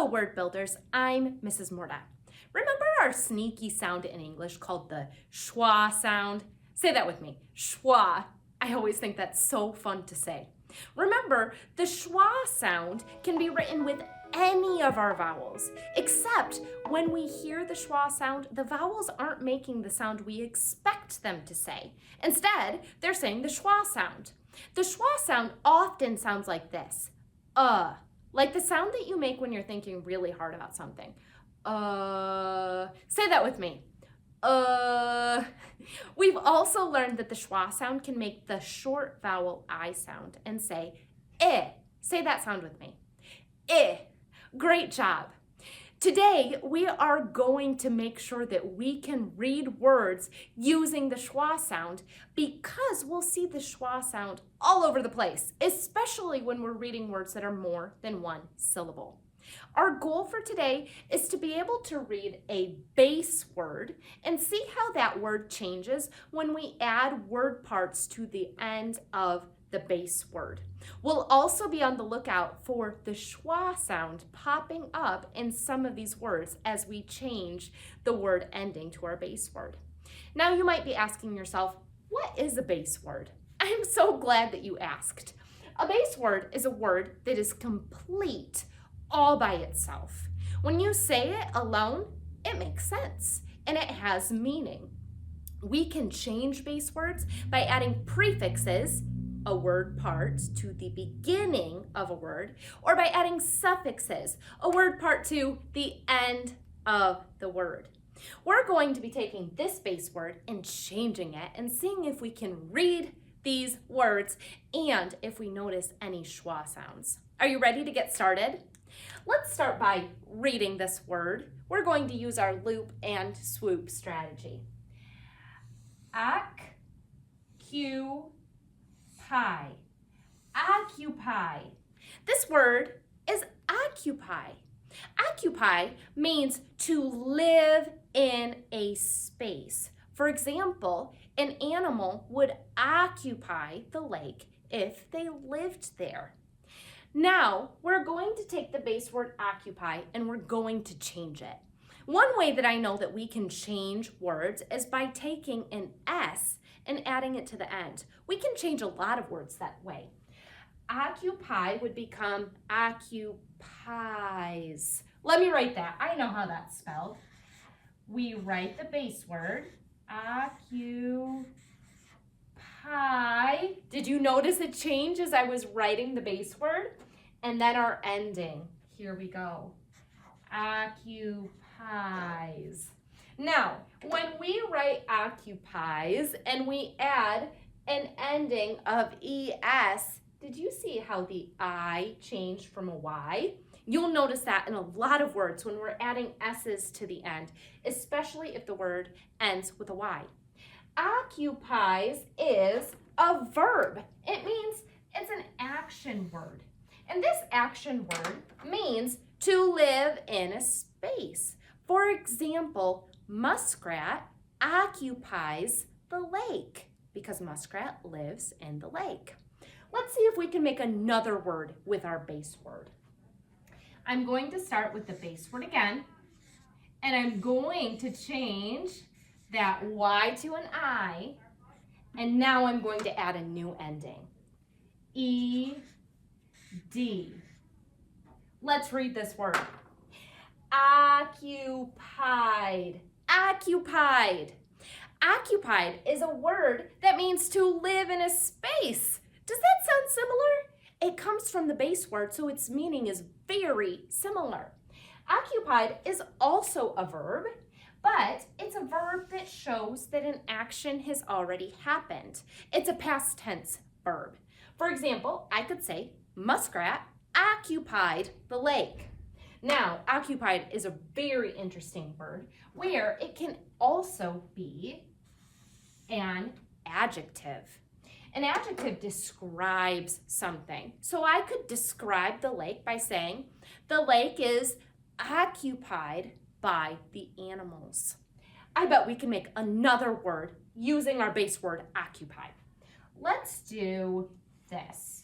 word builders, I'm Mrs. Morda. Remember our sneaky sound in English called the schwa sound? Say that with me, schwa. I always think that's so fun to say. Remember, the schwa sound can be written with any of our vowels, except when we hear the schwa sound, the vowels aren't making the sound we expect them to say. Instead, they're saying the schwa sound. The schwa sound often sounds like this, like the sound that you make when you're thinking really hard about something. Say that with me. We've also learned that the schwa sound can make the short vowel I sound and say eh. Say that sound with me. Eh. Great job. Today, we are going to make sure that we can read words using the schwa sound because we'll see the schwa sound all over the place, especially when we're reading words that are more than one syllable. Our goal for today is to be able to read a base word and see how that word changes when we add word parts to the end of the base word. We'll also be on the lookout for the schwa sound popping up in some of these words as we change the word ending to our base word. Now you might be asking yourself, what is a base word? I'm so glad that you asked. A base word is a word that is complete all by itself. When you say it alone, it makes sense and it has meaning. We can change base words by adding prefixes, a word part, to the beginning of a word, or by adding suffixes, a word part to the end of the word. We're going to be taking this base word and changing it and seeing if we can read these words and if we notice any schwa sounds. Are you ready to get started? Let's start by reading this word. We're going to use our loop and swoop strategy. Occupy. Occupy. This word is occupy. Occupy means to live in a space. For example, an animal would occupy the lake if they lived there. Now, we're going to take the base word occupy and we're going to change it. One way that I know that we can change words is by taking an S and adding it to the end. We can change a lot of words that way. Occupy would become occupies. Let me write that. I know how that's spelled. We write the base word, occupy. Did you notice a change as I was writing the base word? And then our ending. Here we go. Occupies. Now, when we write occupies and we add an ending of ES, did you see how the I changed from a Y? You'll notice that in a lot of words when we're adding S's to the end, especially if the word ends with a Y. Occupies is a verb. It means it's an action word. And this action word means to live in a space. For example, muskrat occupies the lake because muskrat lives in the lake. Let's see if we can make another word with our base word. I'm going to start with the base word again, and I'm going to change that Y to an I, and now I'm going to add a new ending. E-D. Let's read this word. Occupied. Occupied. Occupied is a word that means to live in a space. Does that sound similar? It comes from the base word, so its meaning is very similar. Occupied is also a verb, but it's a verb that shows that an action has already happened. It's a past tense verb. For example, I could say, muskrat occupied the lake. Now, occupied is a very interesting word where it can also be an adjective. An adjective describes something. So I could describe the lake by saying, the lake is occupied by the animals. I bet we can make another word using our base word occupy. Let's do this.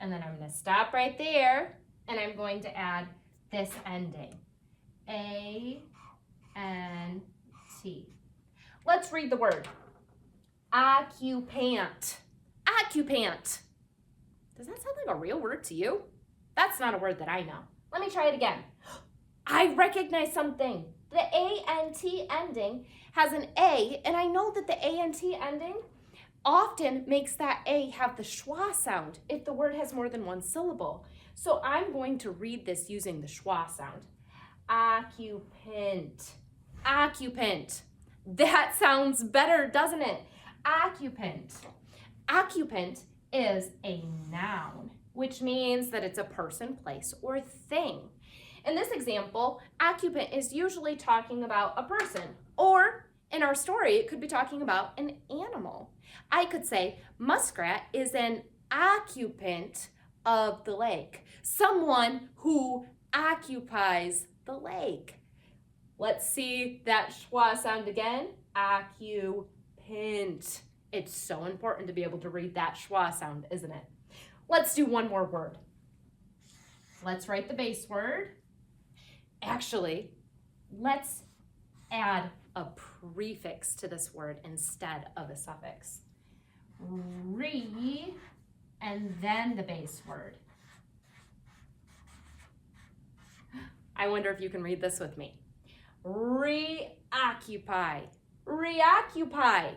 and then I'm going to stop right there, and I'm going to add this ending, A-N-T. Let's read the word. Occupant. Occupant. Does that sound like a real word to you? That's not a word that I know. Let me try it again. I recognize something. The A-N-T ending has an A, and I know that the A-N-T ending often makes that A have the schwa sound if the word has more than one syllable. So I'm going to read this using the schwa sound. Occupant. Occupant. That sounds better, doesn't it? Occupant. Occupant is a noun, which means that it's a person, place, or thing. In this example, occupant is usually talking about a person, or in our story, it could be talking about an animal. I could say muskrat is an occupant of the lake, someone who occupies the lake. Let's see that schwa sound again. Occupant. It's so important to be able to read that schwa sound, isn't it? Let's do one more word. Let's write the base word. Actually, let's add a prefix to this word instead of a suffix. Re, and then the base word. I wonder if you can read this with me. Reoccupy. Reoccupy.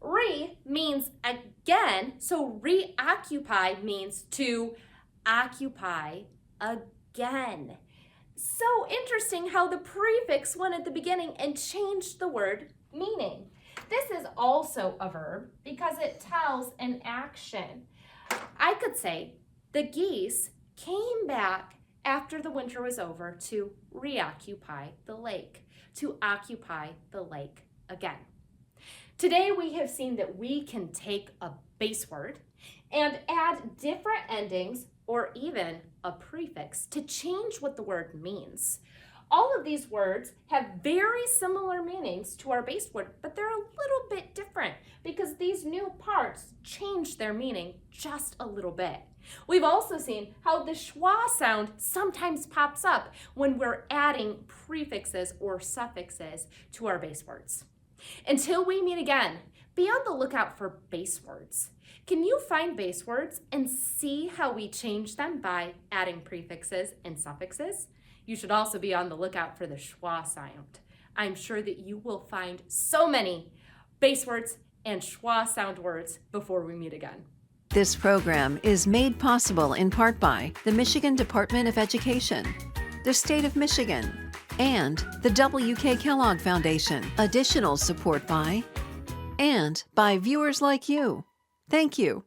Re means again, so reoccupy means to occupy again. So interesting how the prefix went at the beginning and changed the word meaning. This is also a verb because it tells an action. I could say the geese came back after the winter was over to reoccupy the lake, to occupy the lake again. Today we have seen that we can take a base word and add different endings or even a prefix to change what the word means. All of these words have very similar meanings to our base word, but they're a little bit different because these new parts change their meaning just a little bit. We've also seen how the schwa sound sometimes pops up when we're adding prefixes or suffixes to our base words. Until we meet again, be on the lookout for base words. Can you find base words and see how we change them by adding prefixes and suffixes? You should also be on the lookout for the schwa sound. I'm sure that you will find so many base words and schwa sound words before we meet again. This program is made possible in part by the Michigan Department of Education, the State of Michigan, and the W.K. Kellogg Foundation. Additional support by viewers like you. Thank you.